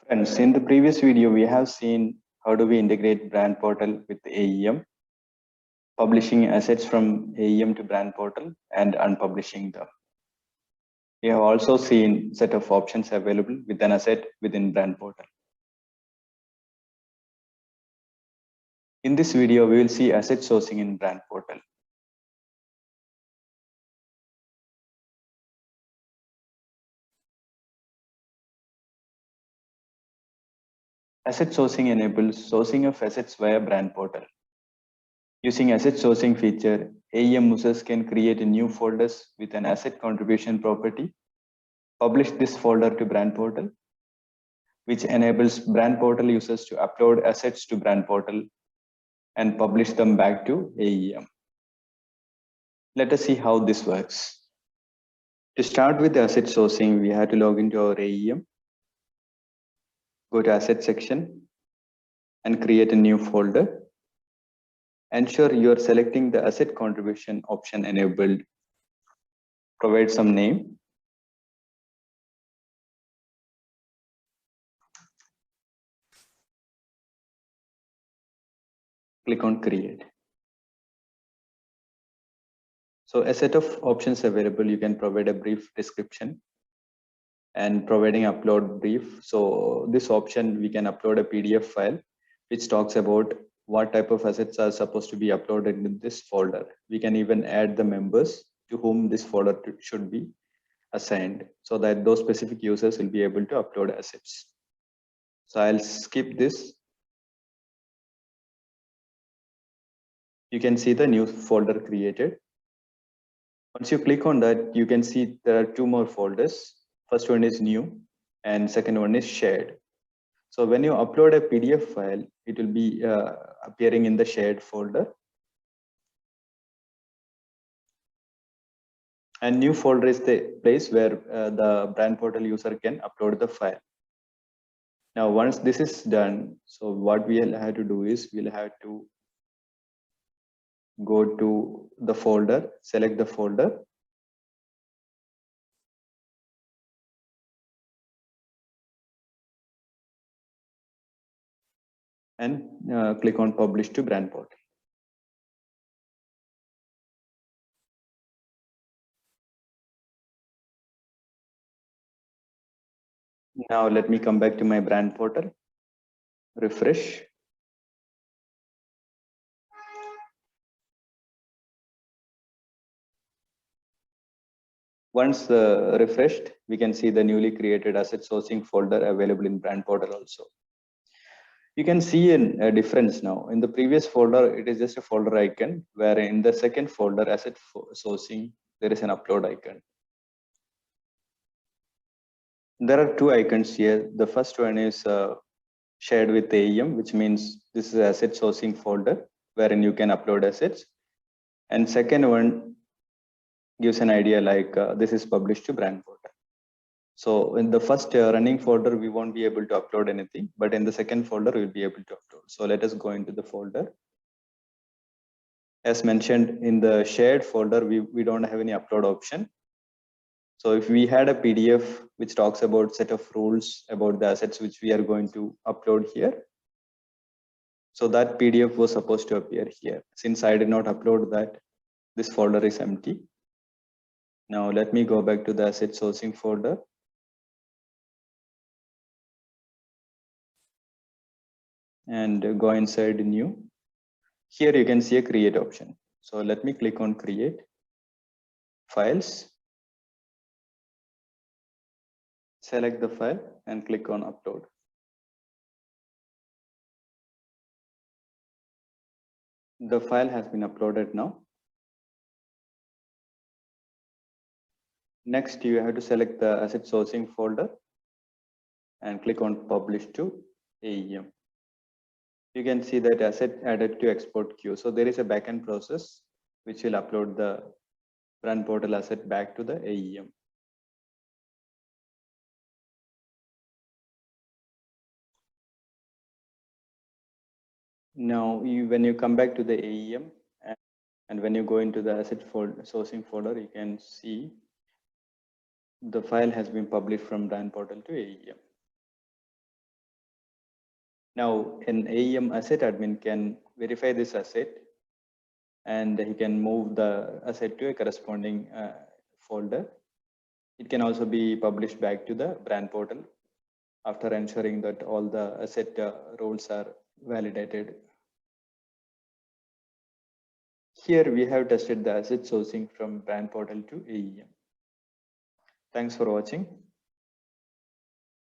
Friends, in the previous video, we have seen how do we integrate brand portal with AEM, publishing assets from AEM to brand portal and unpublishing them. We have also seen set of options available with an asset within brand portal. In this video, we will see asset sourcing in brand portal. Asset sourcing enables sourcing of assets via brand portal. Using asset sourcing feature, AEM users can create a new folders with an asset contribution property, publish this folder to brand portal, which enables brand portal users to upload assets to brand portal and publish them back to AEM. Let us see how this works. To start with the asset sourcing, we have to log into our AEM, go to asset section and create a new folder. Ensure you are selecting the asset contribution option enabled. Provide some name. Click on create. So a set of options available, you can provide a brief description and providing upload brief. So this option, we can upload a PDF file, which talks about what type of assets are supposed to be uploaded in this folder. We can even add the members to whom this folder should be assigned so that those specific users will be able to upload assets. So I'll skip this. You can see the new folder created. Once you click on that, you can see there are two more folders. First one is new and second one is shared. So when you upload a PDF file, it will be appearing in the shared folder. And new folder is the place where the brand portal user can upload the file. Now, once this is done, so what we'll have to do is we'll have to go to the folder, select the folder. And click on publish to brand portal. Now let me come back to my brand portal, refresh. Once refreshed, we can see the newly created asset sourcing folder available in brand portal also. You can see a difference now. In the previous folder, it is just a folder icon, where in the second folder, asset sourcing, there is an upload icon. There are two icons here. The first one is shared with AEM, which means this is asset sourcing folder, wherein you can upload assets. And second one gives an idea like this is published to brand portal. So in the first running folder, we won't be able to upload anything, but in the second folder, we'll be able to upload. So let us go into the folder. As mentioned in the shared folder, we don't have any upload option. So if we had a PDF which talks about set of rules about the assets which we are going to upload here, so that PDF was supposed to appear here. Since I did not upload that, this folder is empty. Now let me go back to the asset sourcing folder. And go inside new. Here you can see a create option. So let me click on create, files, select the file and click on upload. The file has been uploaded now. Next, you have to select the asset sourcing folder and click on publish to AEM. You can see that asset added to export queue. So there is a backend process which will upload the brand portal asset back to the AEM. Now, when you come back to the AEM and when you go into the asset sourcing folder, you can see the file has been published from brand portal to AEM. Now, an AEM asset admin can verify this asset, and he can move the asset to a corresponding folder. It can also be published back to the brand portal after ensuring that all the asset roles are validated. Here we have tested the asset sourcing from brand portal to AEM. Thanks for watching.